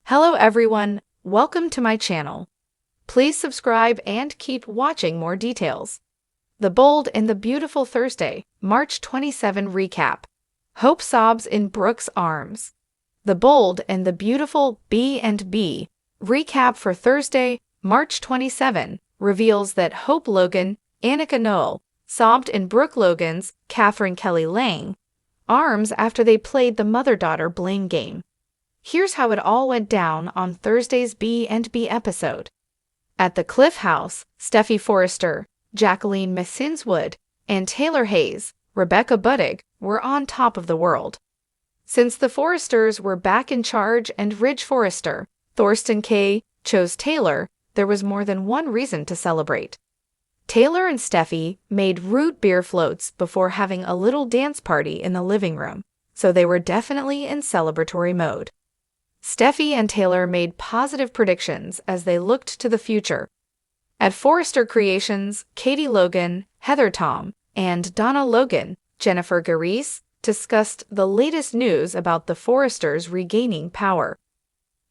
Hello everyone, welcome to my channel. Please subscribe and keep watching more details. The Bold and the Beautiful Thursday, March 27 recap. Hope sobs in Brooke's arms. The Bold and the Beautiful B&B recap for Thursday, March 27 reveals that Hope Logan, Annika Noel, sobbed in Brooke Logan's, Catherine Kelly Lang, arms after they played the mother-daughter blame game. Here's how it all went down on Thursday's B&B episode. At the Cliff House, Steffi Forrester, Jacqueline Messinswood, and Taylor Hayes, Rebecca Buddig, were on top of the world. Since the Forresters were back in charge and Ridge Forrester, Thorsten Kaye, chose Taylor, there was more than one reason to celebrate. Taylor and Steffi made root beer floats before having a little dance party in the living room, so they were definitely in celebratory mode. Steffi and Taylor made positive predictions as they looked to the future. At Forrester Creations, Katie Logan, Heather Tom, and Donna Logan, Jennifer Gareis, discussed the latest news about the Forresters regaining power.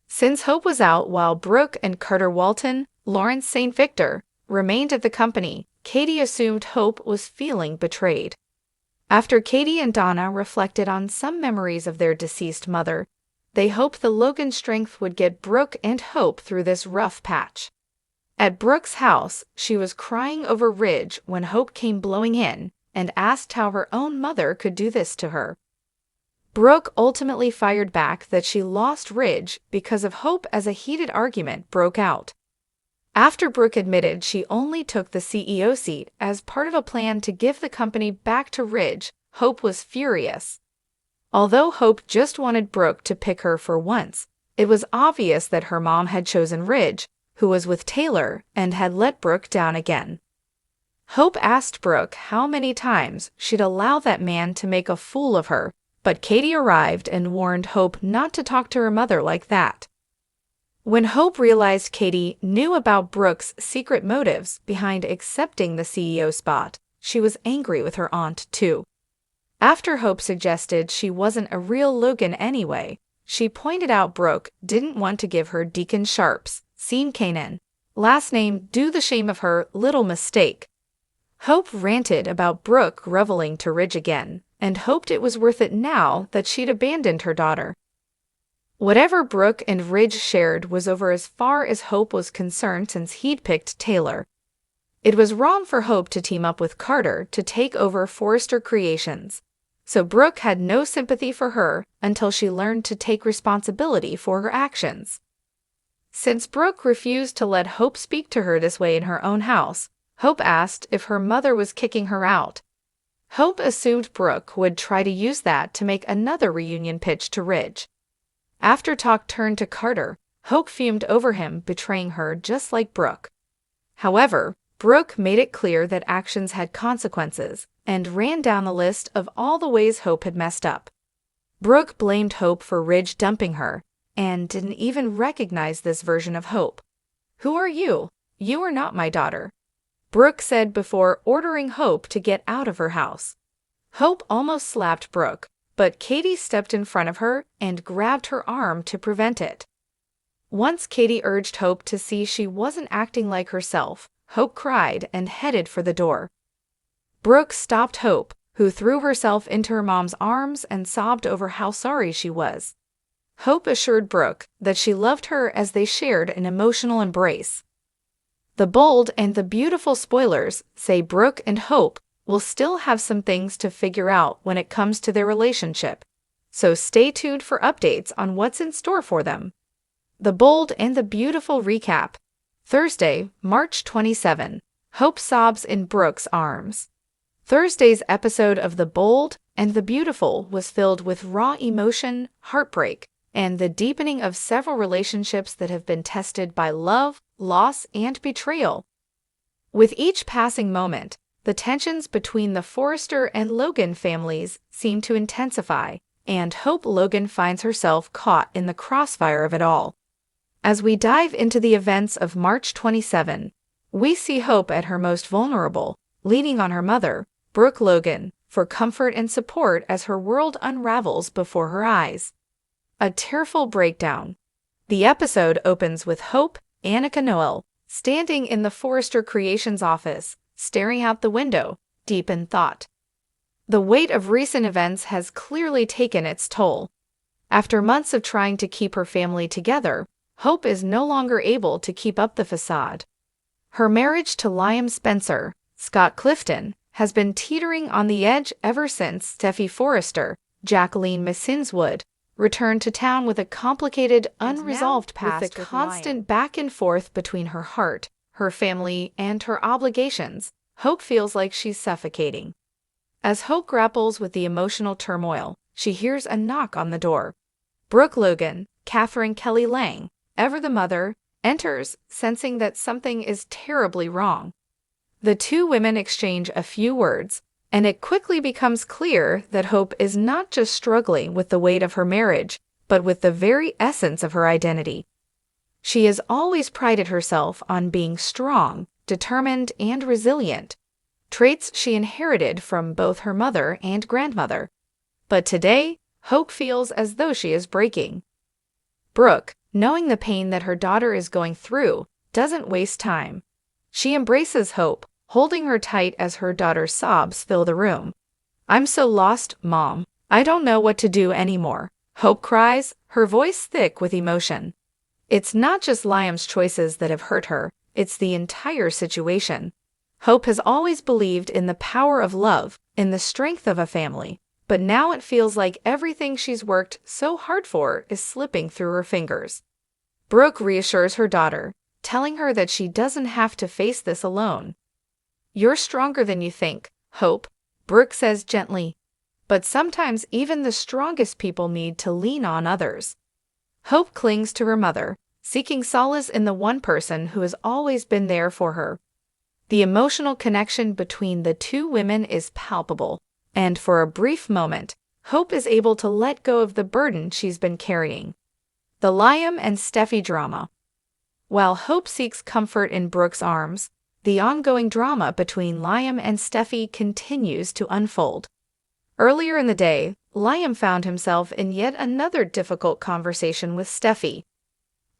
Since Hope was out while Brooke and Carter Walton, Lawrence St. Victor, remained at the company, Katie assumed Hope was feeling betrayed. After Katie and Donna reflected on some memories of their deceased mother, they hoped the Logan strength would get Brooke and Hope through this rough patch. At Brooke's house, she was crying over Ridge when Hope came blowing in and asked how her own mother could do this to her. Brooke ultimately fired back that she lost Ridge because of Hope as a heated argument broke out. After Brooke admitted she only took the CEO seat as part of a plan to give the company back to Ridge, Hope was furious. Although Hope just wanted Brooke to pick her for once, it was obvious that her mom had chosen Ridge, who was with Taylor, and had let Brooke down again. Hope asked Brooke how many times she'd allow that man to make a fool of her, but Katie arrived and warned Hope not to talk to her mother like that. When Hope realized Katie knew about Brooke's secret motives behind accepting the CEO spot, she was angry with her aunt too. After Hope suggested she wasn't a real Logan anyway, she pointed out Brooke didn't want to give her Deacon Sharp's, Sean Kanan, last name due the shame of her little mistake. Hope ranted about Brooke groveling to Ridge again, and hoped it was worth it now that she'd abandoned her daughter. Whatever Brooke and Ridge shared was over as far as Hope was concerned since he'd picked Taylor. It was wrong for Hope to team up with Carter to take over Forrester Creations, so Brooke had no sympathy for her until she learned to take responsibility for her actions. Since Brooke refused to let Hope speak to her this way in her own house, Hope asked if her mother was kicking her out. Hope assumed Brooke would try to use that to make another reunion pitch to Ridge. After talk turned to Carter, Hope fumed over him betraying her just like Brooke. However, Brooke made it clear that actions had consequences and ran down the list of all the ways Hope had messed up. Brooke blamed Hope for Ridge dumping her and didn't even recognize this version of Hope. "Who are you? You are not my daughter," Brooke said before ordering Hope to get out of her house. Hope almost slapped Brooke, but Katie stepped in front of her and grabbed her arm to prevent it. Once Katie urged Hope to see she wasn't acting like herself, Hope cried and headed for the door. Brooke stopped Hope, who threw herself into her mom's arms and sobbed over how sorry she was. Hope assured Brooke that she loved her as they shared an emotional embrace. The Bold and the Beautiful spoilers say Brooke and Hope will still have some things to figure out when it comes to their relationship, so stay tuned for updates on what's in store for them. The Bold and the Beautiful recap. Thursday, March 27. Hope sobs in Brooke's arms. Thursday's episode of The Bold and the Beautiful was filled with raw emotion, heartbreak, and the deepening of several relationships that have been tested by love, loss, and betrayal. With each passing moment, the tensions between the Forrester and Logan families seem to intensify, and Hope Logan finds herself caught in the crossfire of it all. As we dive into the events of March 27, we see Hope at her most vulnerable, leaning on her mother, Brooke Logan, for comfort and support as her world unravels before her eyes. A tearful breakdown. The episode opens with Hope, Annika Noel, standing in the Forrester Creations office, staring out the window, deep in thought. The weight of recent events has clearly taken its toll. After months of trying to keep her family together, Hope is no longer able to keep up the facade. Her marriage to Liam Spencer, Scott Clifton, has been teetering on the edge ever since Steffi Forrester, Jacqueline Missinswood, returned to town with a complicated, unresolved past. With the constant back and forth between her heart, her family, and her obligations, Hope feels like she's suffocating. As Hope grapples with the emotional turmoil, she hears a knock on the door. Brooke Logan, Catherine Kelly Lang, ever the mother, enters, sensing that something is terribly wrong. The two women exchange a few words, and it quickly becomes clear that Hope is not just struggling with the weight of her marriage, but with the very essence of her identity. She has always prided herself on being strong, determined, and resilient, traits she inherited from both her mother and grandmother. But today, Hope feels as though she is breaking. Brooke, knowing the pain that her daughter is going through, doesn't waste time. She embraces Hope, holding her tight as her daughter's sobs fill the room. "I'm so lost, Mom. I don't know what to do anymore," Hope cries, her voice thick with emotion. It's not just Liam's choices that have hurt her, it's the entire situation. Hope has always believed in the power of love, in the strength of a family, but now it feels like everything she's worked so hard for is slipping through her fingers. Brooke reassures her daughter, telling her that she doesn't have to face this alone. "You're stronger than you think, Hope," Brooke says gently. But sometimes even the strongest people need to lean on others. Hope clings to her mother, seeking solace in the one person who has always been there for her. The emotional connection between the two women is palpable, and for a brief moment, Hope is able to let go of the burden she's been carrying. The Liam and Steffi drama. While Hope seeks comfort in Brooke's arms, the ongoing drama between Liam and Steffi continues to unfold. Earlier in the day, Liam found himself in yet another difficult conversation with Steffi.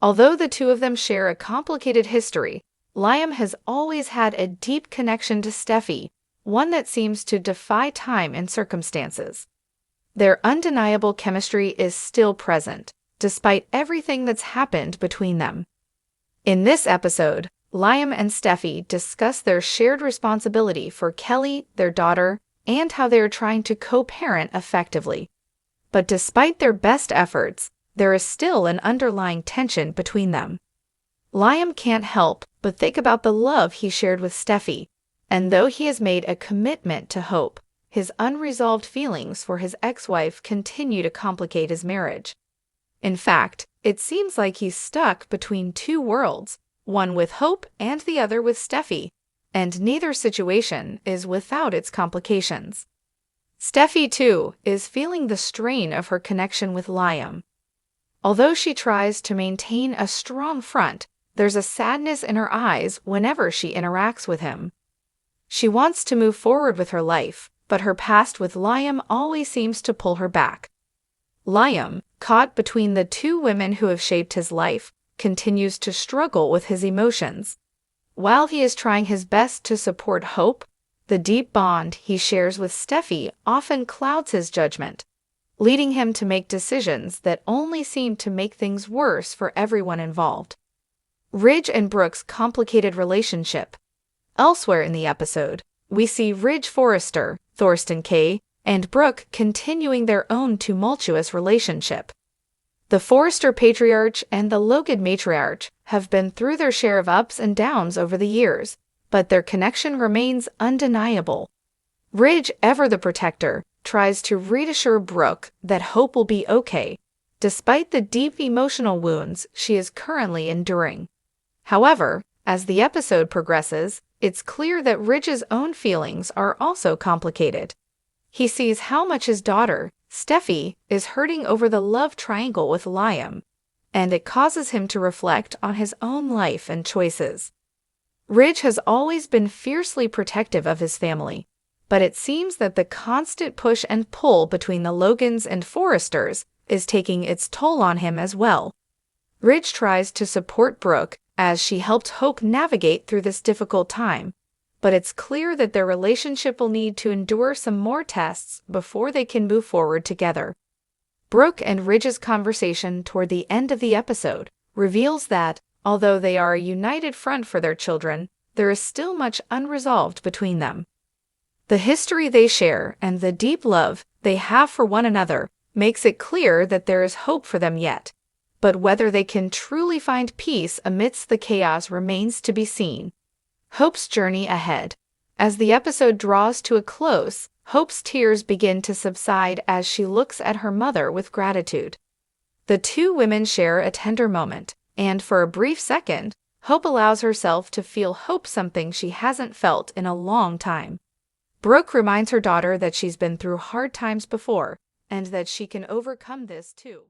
Although the two of them share a complicated history, Liam has always had a deep connection to Steffi, one that seems to defy time and circumstances. Their undeniable chemistry is still present, despite everything that's happened between them. In this episode, Liam and Steffi discuss their shared responsibility for Kelly, their daughter, and how they are trying to co-parent effectively. But despite their best efforts, there is still an underlying tension between them. Liam can't help but think about the love he shared with Steffi, and though he has made a commitment to Hope, his unresolved feelings for his ex-wife continue to complicate his marriage. In fact, it seems like he's stuck between two worlds, one with Hope and the other with Steffi, and neither situation is without its complications. Steffi, too, is feeling the strain of her connection with Liam. Although she tries to maintain a strong front, there's a sadness in her eyes whenever she interacts with him. She wants to move forward with her life, but her past with Liam always seems to pull her back. Liam, caught between the two women who have shaped his life, continues to struggle with his emotions. While he is trying his best to support Hope, the deep bond he shares with Steffi often clouds his judgment, leading him to make decisions that only seem to make things worse for everyone involved. Ridge and Brooke's complicated relationship. Elsewhere in the episode, we see Ridge Forrester, Thorsten Kaye, and Brooke continuing their own tumultuous relationship. The Forrester patriarch and the Logan matriarch have been through their share of ups and downs over the years, but their connection remains undeniable. Ridge, ever the protector, tries to reassure Brooke that Hope will be okay, despite the deep emotional wounds she is currently enduring. However, as the episode progresses, it's clear that Ridge's own feelings are also complicated. He sees how much his daughter, Steffi, is hurting over the love triangle with Liam, and it causes him to reflect on his own life and choices. Ridge has always been fiercely protective of his family, but it seems that the constant push and pull between the Logans and Forresters is taking its toll on him as well. Ridge tries to support Brooke as she helped Hope navigate through this difficult time, but it's clear that their relationship will need to endure some more tests before they can move forward together. Brooke and Ridge's conversation toward the end of the episode reveals that, although they are a united front for their children, there is still much unresolved between them. The history they share and the deep love they have for one another makes it clear that there is hope for them yet, but whether they can truly find peace amidst the chaos remains to be seen. Hope's journey ahead. As the episode draws to a close, Hope's tears begin to subside as she looks at her mother with gratitude. The two women share a tender moment, and for a brief second, Hope allows herself to feel something she hasn't felt in a long time. Brooke reminds her daughter that she's been through hard times before, and that she can overcome this too.